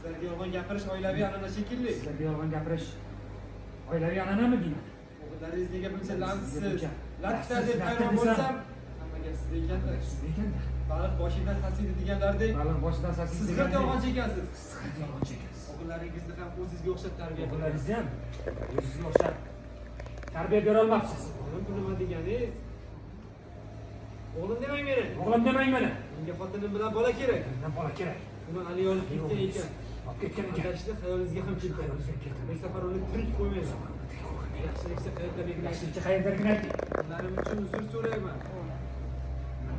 Sizlarga yolg'on gapirish oilaviy an'ana shekilli. Sizlarga yolg'on gapirish oilaviy an'anami deyman? O'g'illaringiz nega buncha lansiz? Latta deb hayron bo'lsam, hamma gap sizda ekanda. Sizda ekanda. Baliq boshidan sasiydi deganlardek. Baliq boshidan sasiydi. Siz qanday yolg'on chekasiz? Siz qanday yolg'on chekasiz? O'g'illaringizni ham o'zingizga o'xshab tarbiya qiling. O'g'illaringizni ham o'zingizga o'xshab tarbiya bera olmabsiz. O'g'lim bu nima deganingiz? O'g'lim demang meni. O'g'lim demang meni. Menga xotinim bilan bola kerak. Mendan bola kerak. Uni Ali olib ketgan ekan. Olib ketgan ekan. Adashdi, xayolingizga ham keldi. Bir safar uni tirik qo'ymaysiz. Yaxshilikcha qayerda belgilaysiz? Yaxshilikcha qayerdaligini ayting. Ularning uchun uzr so'rayman.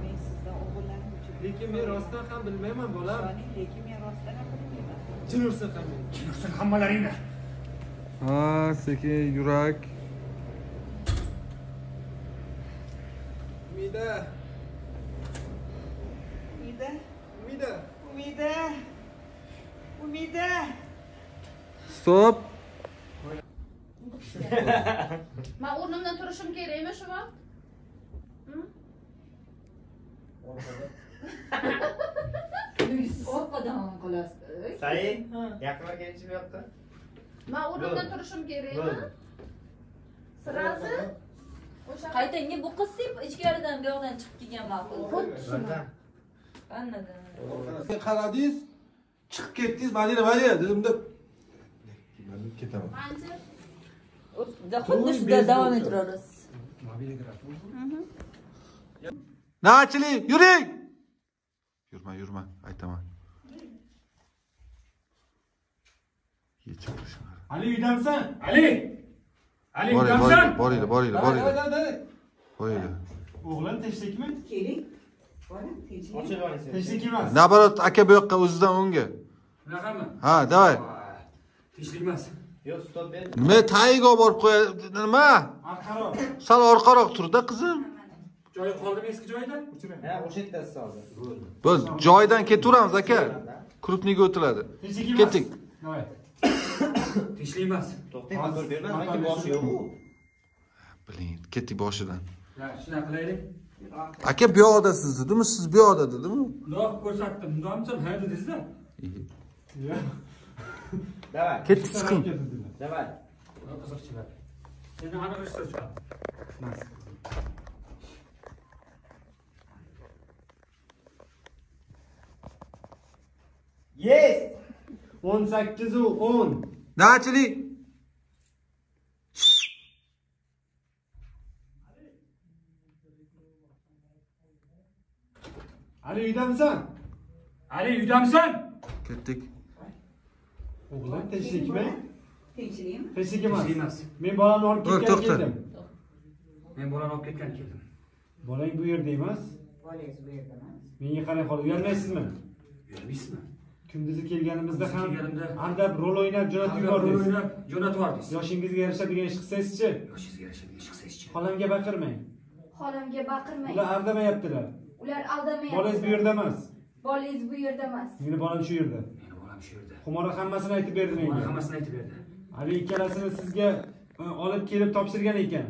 Men sizdan o'g'illarim uchun. Lekin men rostdan ham bilmayman, bolam. Lekin men rostdan ham bilmayman. Jin ursin ham meni. Jin ursin hammalaringni. Ha, sekin yurak. Umida. Umida. Umida. Umida. Umida. Stop. Men o'rnimdan turishim kerakmi shu vaqt? Orqadan qilasiz. Said, yaqinroq kelchi bu yoqqa. Men o'rnimdan turishim kerakmi? Sirasi? O'sha Qaytanga bu qiz deb ichkaridan bu yoqdan chiqib kelgan ma'qul. xuddi shuni. Anladim. Qaradingiz, chiqib ketdingiz, Madina dedim-da. Men ketaman. Qancha? Xuddi shunda davom ettiramiz. Nachilik, yuring. Yurma, aytaman. Yechib turishinglar. Ali uydamsan? Ali Boringlar. O'g'lim tinchlikmi? Keling. Bola, tinchlik. Ochib olasiz. Tinchlik emas. Nabarot aka bu yoqqa o'zidan o'ngga. Bunaqami? Ha, davay. Tinchlik emas. Yo'q, stop ber. Nima tayiga olib borib qo'y. Nima? Arqaroq. Sal orqaroq tur-da, qizim. Joyi qoldimi eski joyida? Ha, o'sha yerda hozir. Biz joydan ketaveramiz aka. Krupniga o'tiladi. Tinchlik emas. Ketdik. Davay. Tinchlik emas. To'xtang, motor berma, nimaga boshi yo'q-ku. Biling, ketdik boshidan. Shunaqa qilaylik. Aka bu yoqda siz dedimi? Siz bu yoqda dedimi? Bundoq ko'rsatdim. Bundoqmisan? Ha dedingiz-da. Davay. Ketdik, chiqing. Davay. Qiziqchilar. Seni aniq ishlar chiqadi. Yes! 18 u 10. Nachilik. Ali uydamisan? Ali uydamisan? Ketdik. O'g'lim tinchlikmi? Tinchlikmi? Tinchlik Tinchlik emas. emas. Men bolamni olib ketgan keldim. Men bolani olib ketgan keldim. Bolang bu yerda emas. Bolangiz bu yerda emas. Menga qarang hozir uyalmaysizmi? Uyalmaysizmi? Kunduzi kelganimizda ham kelganimda aldab rol o'ynab jo'natib rol yubordingiz. o'ynab jo'natib yubordingiz. Yoshingizga yarashadigan ish qilsangizchi? Yoshingizga yarashadigan ish qilsangizchi? Xolamga baqirmang. Xolamga baqirmang. Ular aldamayaptilar. Ular aldamayapti. Bolangiz bu yerda emas. Bolangiz bu yerda emas. Meni bolam shu yerda. Meni bolam shu yerda. Xumora hammasini aytib berdi menga. Hammasini aytib berdi. Ali ikkalasini sizga olib kelib topshirgan ekan.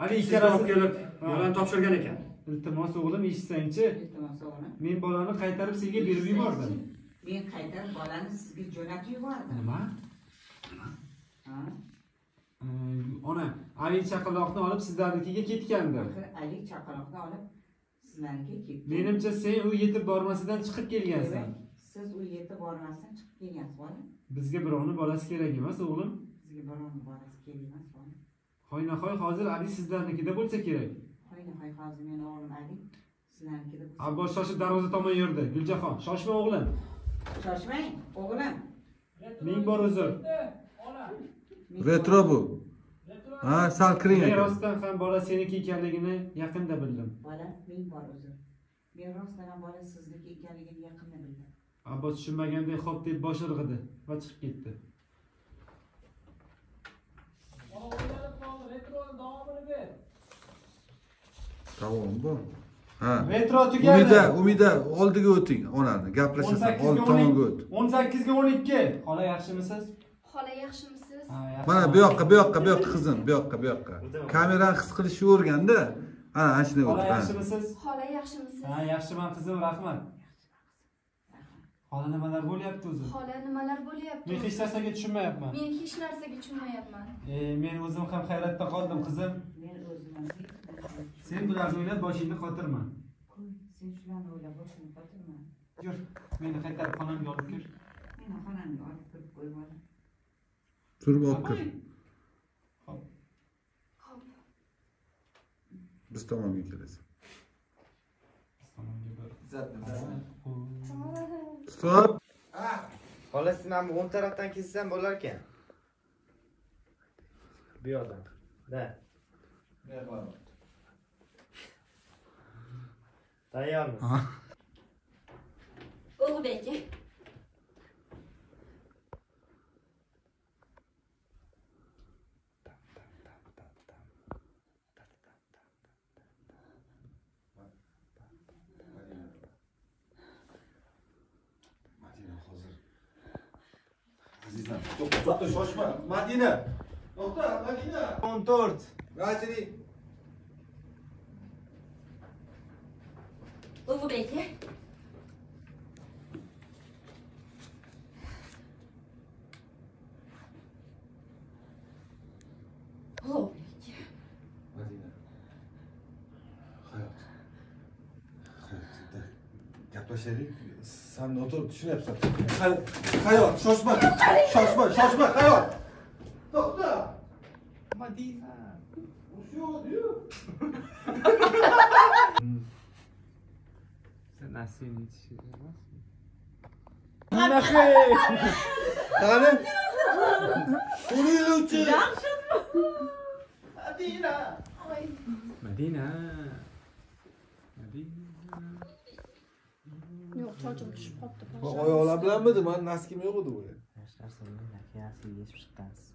Ali ikkalasi olib kelib bolani topshirgan ekan. Iltimos o'g'lim eshitsangchi. Iltimos o'g'lim. Men bolani qaytarib sizga berib yubordim. Men qaytarib bolani sizga jo'natib yubordim. Nima? Ha? Ona, Ali chaqaloqni olib sizlarnikiga ketgandi. Ali chaqaloqni olib sizlarnikiga ketdi. Menimcha sen u yetib bormasidan chiqib kelgansan. Siz u yetib bormasdan chiqib kelgansiz, bola. Bizga birovni bolasi kerak emas, o'g'lim. Sizga birovni bolasi kerak emas, bola. Hoynahoy hozir Ali sizlarnikida bo'lsa kerak. Hoynahoy hozir meni o'g'lim Ali sizlarnikida bo'lsa. Abbos shoshib darvoza tomon yurdi. Guljaxon, shoshma o'g'lim. Shoshmang, o'g'lim. Ming bor uzr. Retro bu. Ha, sal kiring Men aka. rostdan ham bola seniki ekanligini yaqinda bildim. Bola ming bor uzr. Men rostdan ham bola sizniki ekanligini yaqinda bildim. Abbos tushunmagandek xo'p deb bosh irg'idi va chiqib ketdi. Davom bu. Ha. Retro tugadi. Umida oldiga o'ting, onani gaplashasan, old tomonga o't. 18 ga 12. Xola yaxshimisiz? Xola yaxshimisiz? Ha, yaxshi. Mana bu yoqqa qizim, bu yoqqa. Kamerani his qilishni o'rganda, ana shunday Xola o'tir. yaxshimisiz? Xola yaxshimisiz? Ha, yaxshiman qizim, rahmat. Xola nimalar bo'lyapti o'zi? Xola nimalar bo'lyapti? Men hech narsaga tushunmayapman. Men hech narsaga tushunmayapman. Men o'zim ham hayratda qoldim, qizim. Men o'zim Sen bularni o'ylab boshingni qotirma. sen shularni o'ylab boshini qotirma. Yur, meni qaytarib xonamga olib kir. Meni xonamga olib kirib qo'y bola. Turib olib kir. Xo'p. Biz tomonga kelasan. Stop. Xola siz mana bu o'ng tarafdan kessam bo'lar ekan. Bu yoqdan. Da. Tayyormiz. Ulug'bek aka. Azizam, to'xta, shoshma. Madina. To'xta, Madina. 14. Rajining. Ulug'bek aka. Madina. Hayot. Gaplashaylik. Sen noto'g'ri tushunyapsan. Hayot, shoshma. Shoshma, hayot. To'xta. Madina. O'sha-yu. Sen nasibni yetishtirmasmi? Qani? Uriluvchi. Madina. Madina. Yo'q, chochim tushib qolibdi. Oyoqlar bilanmidi? Men naskim yo'q edi bu. Hech narsa yo'q, akasi yechib chiqqansiz.